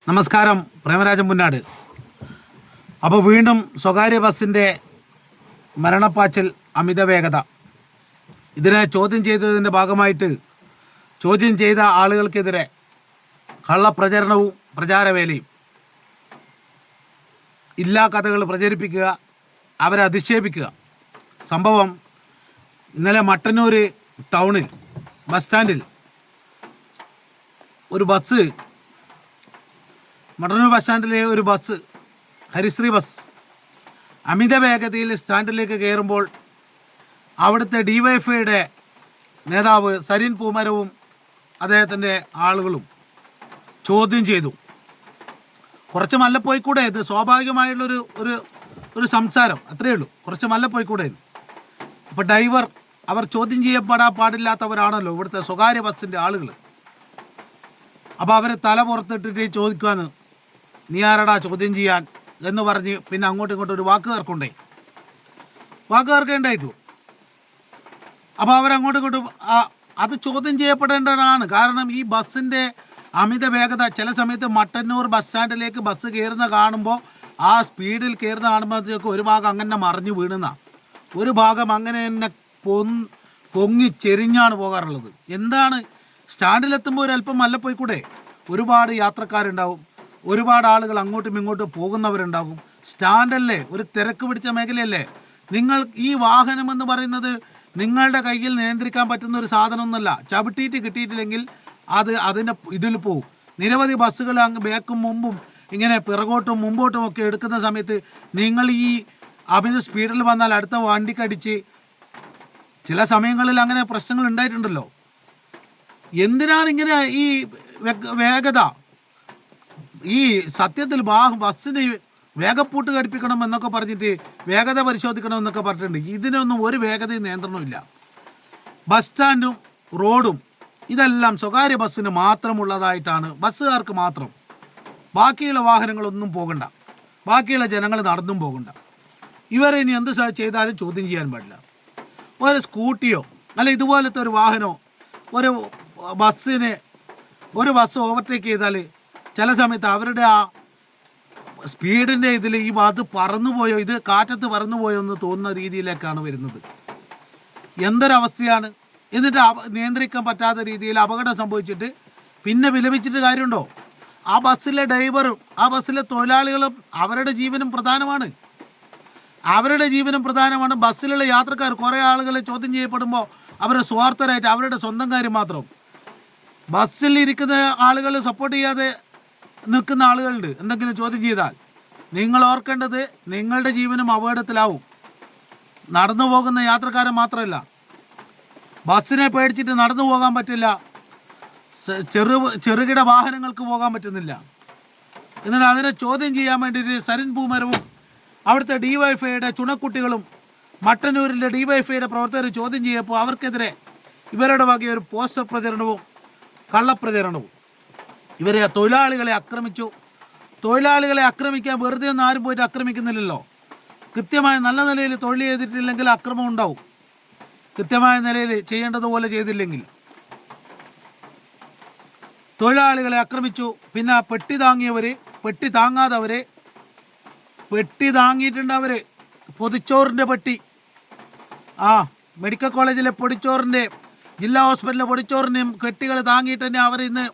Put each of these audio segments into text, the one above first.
നമസ്കാരം, പ്രേമരാജൻ പുന്നാട്. അപ്പോൾ വീണ്ടും സ്വകാര്യ ബസ്സിൻ്റെ മരണപ്പാച്ചിൽ, അമിത വേഗത. ഇതിനെ ചോദ്യം ചെയ്തതിൻ്റെ ഭാഗമായിട്ട് ചോദ്യം ചെയ്ത ആളുകൾക്കെതിരെ കള്ളപ്രചരണവും പ്രചാരവേലയും, ഇല്ലാ കഥകൾ പ്രചരിപ്പിക്കുക, അവരെ അധിക്ഷേപിക്കുക. സംഭവം ഇന്നലെ മട്ടന്നൂർ ടൗണിൽ ബസ് സ്റ്റാൻഡിൽ ഒരു ബസ്, മട്ടന്നൂർ ബസ് സ്റ്റാൻഡിലെ ഒരു ബസ്, ഹരിശ്രീ ബസ്, അമിത വേഗതയിൽ സ്റ്റാൻഡിലേക്ക് കയറുമ്പോൾ അവിടുത്തെ ഡിവൈഎഫ്ഐയുടെ നേതാവ് സരിൻ പൂമരവും അദ്ദേഹത്തിൻ്റെ ആളുകളും ചോദ്യം ചെയ്തു. കുറച്ച് മല്ലപ്പോയിക്കൂടെ, ഇത് സ്വാഭാവികമായുള്ളൊരു ഒരു ഒരു സംസാരം, അത്രയേ ഉള്ളൂ. കുറച്ച് മല്ലപ്പോയിക്കൂടെ. അപ്പോൾ ഡ്രൈവർ, അവർ ചോദ്യം ചെയ്യപ്പെടാൻ പാടില്ലാത്തവരാണല്ലോ ഇവിടുത്തെ സ്വകാര്യ ബസ്സിൻ്റെ ആളുകൾ. അപ്പോൾ അവർ തല പുറത്തിട്ടിട്ട് ചോദിക്കുവാന്ന്, നീ ആരടാ ചോദ്യം ചെയ്യാൻ എന്ന് പറഞ്ഞ് പിന്നെ അങ്ങോട്ടും ഇങ്ങോട്ടും ഒരു വാക്ക് തർക്കമുണ്ടായിട്ടുള്ളൂ. അപ്പോൾ അവരങ്ങോട്ടും ഇങ്ങോട്ടും അത് ചോദ്യം ചെയ്യപ്പെടേണ്ടതാണ്. കാരണം ഈ ബസ്സിൻ്റെ അമിത വേഗത, ചില സമയത്ത് മട്ടന്നൂർ ബസ് സ്റ്റാൻഡിലേക്ക് ബസ് കയറുന്ന കാണുമ്പോൾ, ആ സ്പീഡിൽ കയറുന്ന കാണുമ്പോഴത്തേക്ക് ഒരു ഭാഗം അങ്ങനെ മറിഞ്ഞു വീണുന്ന, ഒരു ഭാഗം അങ്ങനെ തന്നെ പൊങ്ങി ചെരിഞ്ഞാണ് പോകാറുള്ളത്. എന്താണ്, സ്റ്റാൻഡിലെത്തുമ്പോൾ ഒരല്പം മല്ലപ്പോയിക്കൂടെ? ഒരുപാട് യാത്രക്കാരുണ്ടാവും, ഒരുപാട് ആളുകൾ അങ്ങോട്ടും ഇങ്ങോട്ടും പോകുന്നവരുണ്ടാകും. സ്റ്റാൻഡല്ലേ, ഒരു തിരക്ക് പിടിച്ച മേഖലയല്ലേ. നിങ്ങൾ ഈ വാഹനമെന്ന് പറയുന്നത് നിങ്ങളുടെ കയ്യിൽ നിയന്ത്രിക്കാൻ പറ്റുന്ന ഒരു സാധനമൊന്നുമല്ല. ചവിട്ടിയിട്ട് കിട്ടിയിട്ടില്ലെങ്കിൽ അത് അതിൻ്റെ ഇതിൽ പോവും. നിരവധി ബസ്സുകൾ അങ്ങ് ബാക്കും മുമ്പും ഇങ്ങനെ പിറകോട്ടും മുമ്പോട്ടും ഒക്കെ എടുക്കുന്ന സമയത്ത് നിങ്ങൾ ഈ അമിത സ്പീഡിൽ വന്നാൽ അടുത്ത വണ്ടിക്കടിച്ച് ചില സമയങ്ങളിൽ അങ്ങനെ പ്രശ്നങ്ങൾ ഉണ്ടായിട്ടുണ്ടല്ലോ. എന്തിനാണ് ഇങ്ങനെ ഈ വേഗത? ഈ സത്യത്തിൽ ബസ്സിന് വേഗപ്പൂട്ട് ഘടിപ്പിക്കണം എന്നൊക്കെ പറഞ്ഞിട്ട് വേഗത പരിശോധിക്കണം എന്നൊക്കെ പറഞ്ഞിട്ടുണ്ട്. ഇതിനൊന്നും ഒരു വേഗതയും നിയന്ത്രണമില്ല. ബസ് സ്റ്റാൻഡും റോഡും ഇതെല്ലാം സ്വകാര്യ ബസ്സിന് മാത്രമുള്ളതായിട്ടാണ്, ബസ്സുകാർക്ക് മാത്രം. ബാക്കിയുള്ള വാഹനങ്ങളൊന്നും പോകണ്ട, ബാക്കിയുള്ള ജനങ്ങൾ നടന്നും പോകണ്ട. ഇവരെ ഇനി എന്ത് ചെയ്താലും ചോദ്യം ചെയ്യാൻ പാടില്ല. ഒരു സ്കൂട്ടിയോ അല്ല ഇതുപോലത്തെ ഒരു വാഹനമോ ഒരു ബസ് ഓവർടേക്ക് ചെയ്താൽ ചില സമയത്ത് അവരുടെ ആ സ്പീഡിൻ്റെ ഇതിൽ അത് പറന്നുപോയോ, ഇത് കാറ്റത്ത് പറന്നുപോയോ എന്ന് തോന്നുന്ന രീതിയിലേക്കാണ് വരുന്നത്. എന്തൊരവസ്ഥയാണ്! എന്നിട്ട് നിയന്ത്രിക്കാൻ പറ്റാത്ത രീതിയിൽ അപകടം സംഭവിച്ചിട്ട് പിന്നെ വിലപിച്ചിട്ട് കാര്യമുണ്ടോ? ആ ബസ്സിലെ ഡ്രൈവറും ആ ബസ്സിലെ തൊഴിലാളികളും അവരുടെ ജീവനും പ്രധാനമാണ്. ബസ്സിലുള്ള യാത്രക്കാർ കുറേ ആളുകൾ ചോദ്യം ചെയ്യപ്പെടുമ്പോൾ അവരുടെ സ്വാർത്ഥരായിട്ട് അവരുടെ സ്വന്തം കാര്യം മാത്രം. ബസ്സിൽ ഇരിക്കുന്ന ആളുകൾ സപ്പോർട്ട് ചെയ്യാതെ നിൽക്കുന്ന ആളുകളുണ്ട്. എന്തെങ്കിലും ചോദ്യം ചെയ്താൽ നിങ്ങൾ ഓർക്കേണ്ടത്, നിങ്ങളുടെ ജീവനും അപകടത്തിലാവും. നടന്നു പോകുന്ന യാത്രക്കാരൻ മാത്രമല്ല, ബസ്സിനെ പേടിച്ചിട്ട് നടന്നു പോകാൻ പറ്റില്ല, ചെറുകിട വാഹനങ്ങൾക്ക് പോകാൻ പറ്റുന്നില്ല. എന്നിട്ട് അതിനെ ചോദ്യം ചെയ്യാൻ വേണ്ടിയിട്ട് സരിൻ പൂമരവും അവിടുത്തെ ഡിവൈഎഫ്ഐയുടെ ചുണക്കുട്ടികളും മട്ടന്നൂരിലെ ഡിവൈഎഫ്ഐയുടെ പ്രവർത്തകർ ചോദ്യം ചെയ്യപ്പോൾ അവർക്കെതിരെ ഇവരുടെ വകയൊരു ഒരു പോസ്റ്റർ പ്രചരണവും കള്ളപ്രചരണവും. ഇവരെ തൊഴിലാളികളെ ആക്രമിക്കാൻ വെറുതെ ഒന്നും ആരും പോയിട്ട് ആക്രമിക്കുന്നില്ലല്ലോ. കൃത്യമായ നല്ല നിലയിൽ തൊഴിൽ ചെയ്തിട്ടില്ലെങ്കിൽ അക്രമം ഉണ്ടാവും. കൃത്യമായ നിലയിൽ ചെയ്യേണ്ടതുപോലെ ചെയ്തില്ലെങ്കിൽ തൊഴിലാളികളെ ആക്രമിച്ചു. പിന്നെ പെട്ടി താങ്ങിയിട്ടുണ്ട് അവർ. പൊതിച്ചോറിൻ്റെ പെട്ടി, മെഡിക്കൽ കോളേജിലെ പൊടിച്ചോറിൻ്റെ, ജില്ലാ ഹോസ്പിറ്റലിലെ പൊടിച്ചോറിൻ്റെയും കെട്ടികൾ താങ്ങിയിട്ട് തന്നെ അവർ ഇന്ന്,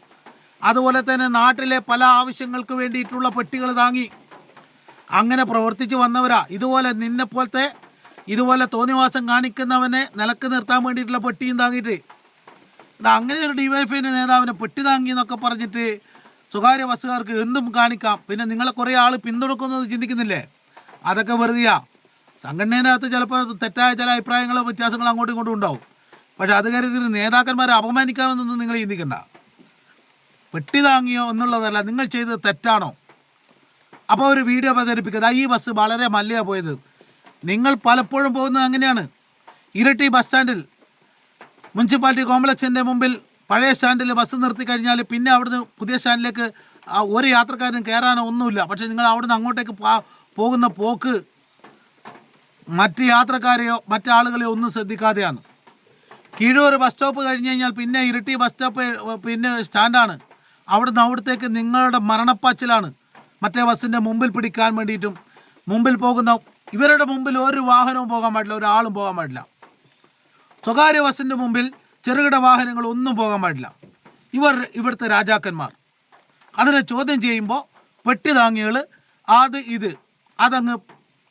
അതുപോലെ തന്നെ നാട്ടിലെ പല ആവശ്യങ്ങൾക്ക് വേണ്ടിയിട്ടുള്ള പെട്ടികൾ താങ്ങി അങ്ങനെ പ്രവർത്തിച്ച് വന്നവരാ. ഇതുപോലെ തോന്നിവാസം കാണിക്കുന്നവനെ നിലക്ക് നിർത്താൻ വേണ്ടിയിട്ടുള്ള പെട്ടിയും താങ്ങിയിട്ട്. അങ്ങനെ ഒരു ഡിവൈഎഫ്ഐൻ്റെ നേതാവിനെ പെട്ടി താങ്ങി എന്നൊക്കെ പറഞ്ഞിട്ട് സ്വകാര്യ ബസ്സുകാർക്ക് എന്തും കാണിക്കാം. പിന്നെ നിങ്ങളെ കുറേ ആൾ പിന്തുണക്കുന്നത് ചിന്തിക്കുന്നില്ലേ? അതൊക്കെ വെറുതെയാ. സംഘടനേനകത്ത് ചിലപ്പോൾ തെറ്റായ ചില അഭിപ്രായങ്ങളോ വ്യത്യാസങ്ങളോ അങ്ങോട്ടും ഇങ്ങോട്ടും ഉണ്ടാവും. പക്ഷേ അത് കരുതി നേതാക്കന്മാരെ അപമാനിക്കാമെന്നൊന്നും നിങ്ങൾ ചിന്തിക്കണ്ട. പെട്ടി താങ്ങിയോ എന്നുള്ളതല്ല, നിങ്ങൾ ചെയ്തത് തെറ്റാണോ? അപ്പോൾ ഒരു വീഡിയോ പ്രചരിപ്പിക്കുക, ഈ ബസ് വളരെ മല്ലയാണ് പോയത്. നിങ്ങൾ പലപ്പോഴും പോകുന്നത് അങ്ങനെയാണ്. ഇരട്ടി ബസ് സ്റ്റാൻഡിൽ, മുനിസിപ്പാലിറ്റി കോംപ്ലക്സിൻ്റെ മുമ്പിൽ പഴയ സ്റ്റാൻഡിൽ ബസ് നിർത്തി കഴിഞ്ഞാൽ പിന്നെ അവിടുന്ന് പുതിയ സ്റ്റാൻഡിലേക്ക് ഒരു യാത്രക്കാരനും കയറാനോ ഒന്നുമില്ല. പക്ഷേ നിങ്ങൾ അവിടുന്ന് അങ്ങോട്ടേക്ക് പോകുന്ന പോക്ക് മറ്റ് യാത്രക്കാരെയോ മറ്റാളുകളെയോ ഒന്നും ശ്രദ്ധിക്കാതെയാണ്. കീഴൂർ ബസ് സ്റ്റോപ്പ് കഴിഞ്ഞ് കഴിഞ്ഞാൽ പിന്നെ ഇരിട്ടി ബസ് സ്റ്റോപ്പ് പിന്നെ സ്റ്റാൻഡാണ്. അവിടത്തേക്ക് നിങ്ങളുടെ മരണപ്പാച്ചിലാണ്. മറ്റേ ബസ്സിൻ്റെ മുമ്പിൽ പിടിക്കാൻ വേണ്ടിയിട്ടും മുമ്പിൽ പോകുന്ന ഇവരുടെ മുമ്പിൽ ഒരു വാഹനവും പോകാൻ പാടില്ല, ഒരാളും പോകാൻ പാടില്ല. സ്വകാര്യ ബസ്സിൻ്റെ മുമ്പിൽ ചെറുകിട വാഹനങ്ങൾ ഒന്നും പോകാൻ പാടില്ല. ഇവിടുത്തെ രാജാക്കന്മാർ അതിനെ ചോദ്യം ചെയ്യുമ്പോൾ വെട്ടിതാങ്ങികൾ അതങ്ങ്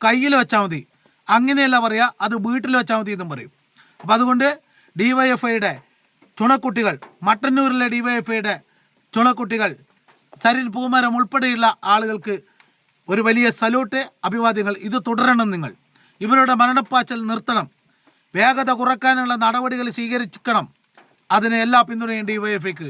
കയ്യിൽ വെച്ചാൽ മതി, അങ്ങനെയല്ല പറയുക, അത് വീട്ടിൽ വെച്ചാൽ മതി എന്നും പറയും. അപ്പം അതുകൊണ്ട് DYFIയുടെ ചുണക്കുട്ടികൾ, മട്ടന്നൂരിലെ DYFIയുടെ ചുണക്കുട്ടികൾ, സരിൻ പൂമരം ഉൾപ്പെടെയുള്ള ആളുകൾക്ക് ഒരു വലിയ സല്യൂട്ട്, അഭിവാദ്യങ്ങൾ. ഇത് തുടരണം. നിങ്ങൾ ഇവരുടെ മരണപ്പാച്ചൽ നിർത്തണം, വേഗത കുറയ്ക്കാനുള്ള നടപടികൾ സ്വീകരിക്കണം. അതിന് എല്ലാ പിന്തുണയും DYFIക്ക്